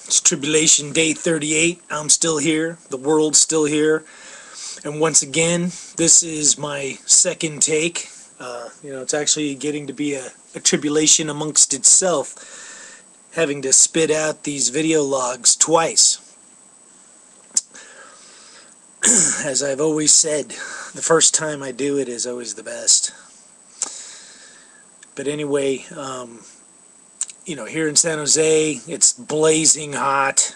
It's Tribulation Day 38. I'm still here. The world's still here. And once again, this is my second take. It's actually getting to be a tribulation amongst itself, having to spit out these video logs twice. As I've always said, the first time I do it is always the best. But anyway, here in San Jose, it's blazing hot.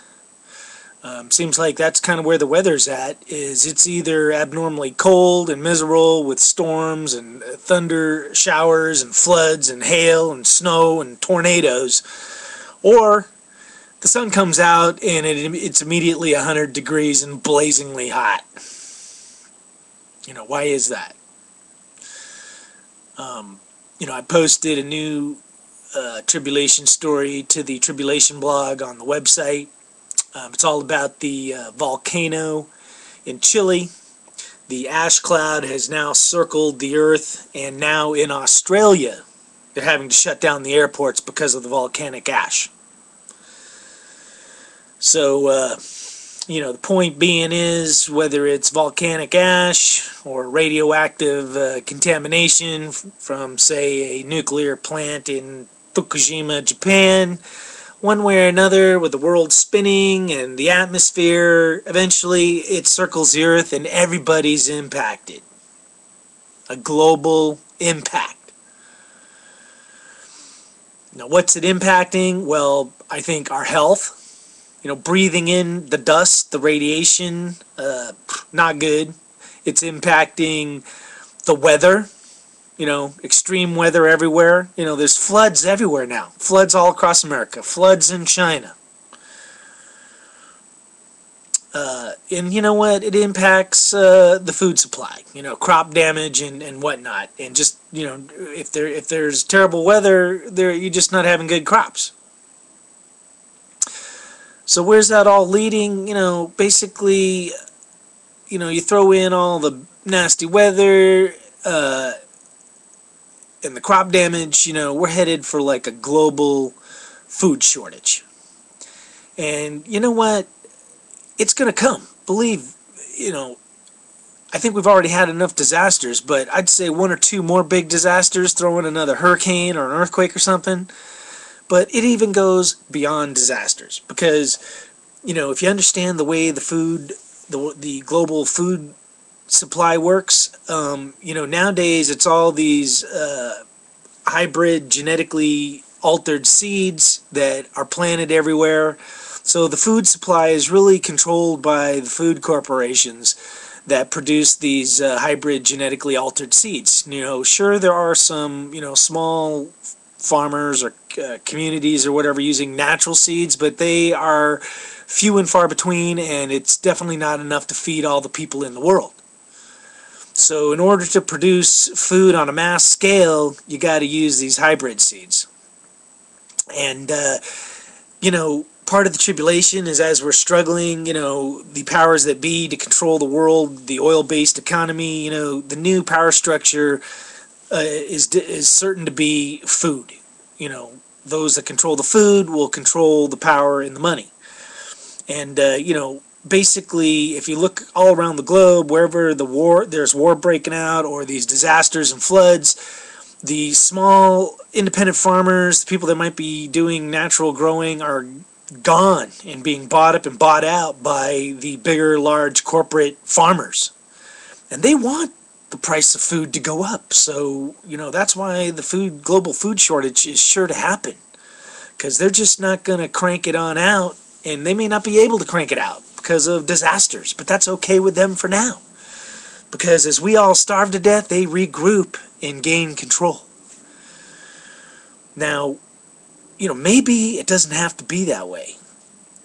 Seems like that's kind of where the weather's at, is it's either abnormally cold and miserable with storms and thunder showers and floods and hail and snow and tornadoes, or the sun comes out and it's immediately 100 degrees and blazingly hot. Why is that? I posted a new Tribulation story to the Tribulation blog on the website. It's all about the volcano in Chile. The ash cloud has now circled the earth, and now in Australia they're having to shut down the airports because of the volcanic ash. So, the point being is, whether it's volcanic ash or radioactive contamination from, say, a nuclear plant in Fukushima, Japan, one way or another, with the world spinning and the atmosphere, eventually it circles the earth and everybody's impacted. A global impact. Now, what's it impacting? Well, I think our health. Breathing in the dust, the radiation, not good. It's impacting the weather. Extreme weather everywhere. There's floods everywhere now. Floods all across America. Floods in China. And you know what? It impacts the food supply. Crop damage and whatnot. And just, if there's terrible weather, you're just not having good crops. So where's that all leading? Basically, you throw in all the nasty weather, and the crop damage, we're headed for like a global food shortage. And you know what? It's going to come. Believe, I think we've already had enough disasters, but I'd say one or two more big disasters, throw in another hurricane or an earthquake or something. But it even goes beyond disasters, because, if you understand the way the global food supply works, nowadays it's all these hybrid, genetically altered seeds that are planted everywhere. So the food supply is really controlled by the food corporations that produce these hybrid, genetically altered seeds. Sure, there are some, small farmers or communities or whatever using natural seeds, but they are few and far between, and it's definitely not enough to feed all the people in the world. So in order to produce food on a mass scale, you got to use these hybrid seeds. And part of the tribulation is, as we're struggling, the powers that be to control the world, the oil-based economy, the new power structure is certain to be food. Those that control the food will control the power and the money. And basically, if you look all around the globe, wherever there's war breaking out, or these disasters and floods, the small independent farmers, the people that might be doing natural growing, are gone and being bought up and bought out by the bigger, large corporate farmers. And they want the price of food to go up. So, that's why the global food shortage is sure to happen, because they're just not going to crank it on out, and they may not be able to crank it out because of disasters, but that's okay with them for now, because as we all starve to death, they regroup and gain control. Now, maybe it doesn't have to be that way.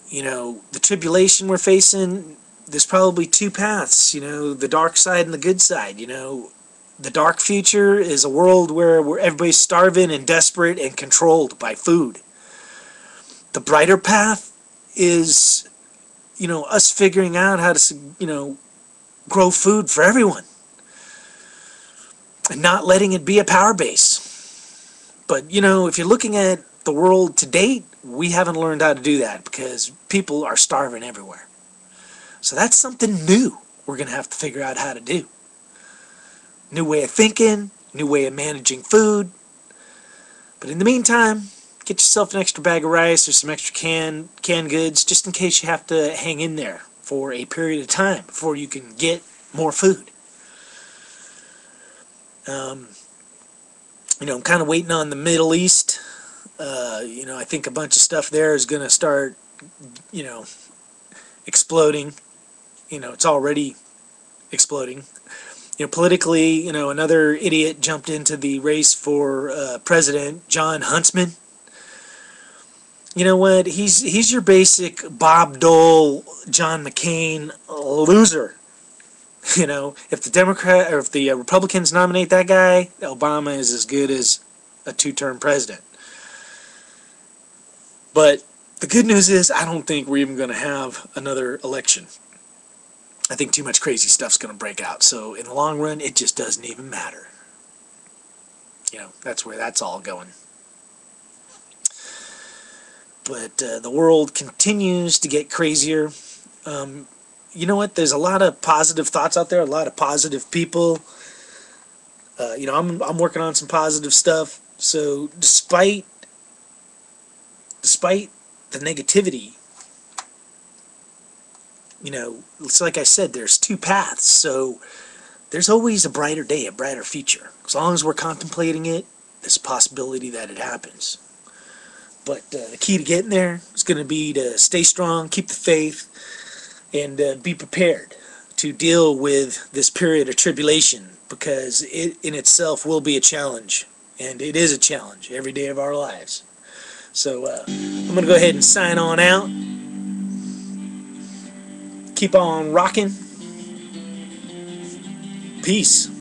The tribulation we're facing, there's probably two paths, the dark side and the good side. The dark future is a world where everybody's starving and desperate and controlled by food. The brighter path is, us figuring out how to, grow food for everyone and not letting it be a power base. But, if you're looking at the world to date, we haven't learned how to do that because people are starving everywhere. So that's something new we're going to have to figure out how to do. New way of thinking, new way of managing food. But in the meantime, get yourself an extra bag of rice or some extra canned goods just in case you have to hang in there for a period of time before you can get more food. I'm kind of waiting on the Middle East. I think a bunch of stuff there is going to start, you know, exploding. It's already exploding. Politically, another idiot jumped into the race for president, John Huntsman. You know what? He's your basic Bob Dole, John McCain loser. If the Democrat or if the Republicans nominate that guy, Obama is as good as a two-term president. But the good news is I don't think we're even going to have another election. I think too much crazy stuff's going to break out. So in the long run, it just doesn't even matter. That's where that's all going. But the world continues to get crazier. You know what? There's a lot of positive thoughts out there, a lot of positive people. I'm working on some positive stuff. So despite the negativity, it's like I said, there's two paths. So there's always a brighter day, a brighter future. As long as we're contemplating it, there's a possibility that it happens. But the key to getting there is going to be to stay strong, keep the faith, and be prepared to deal with this period of tribulation, because it in itself will be a challenge, and it is a challenge every day of our lives. So I'm going to go ahead and sign on out. Keep on rocking. Peace.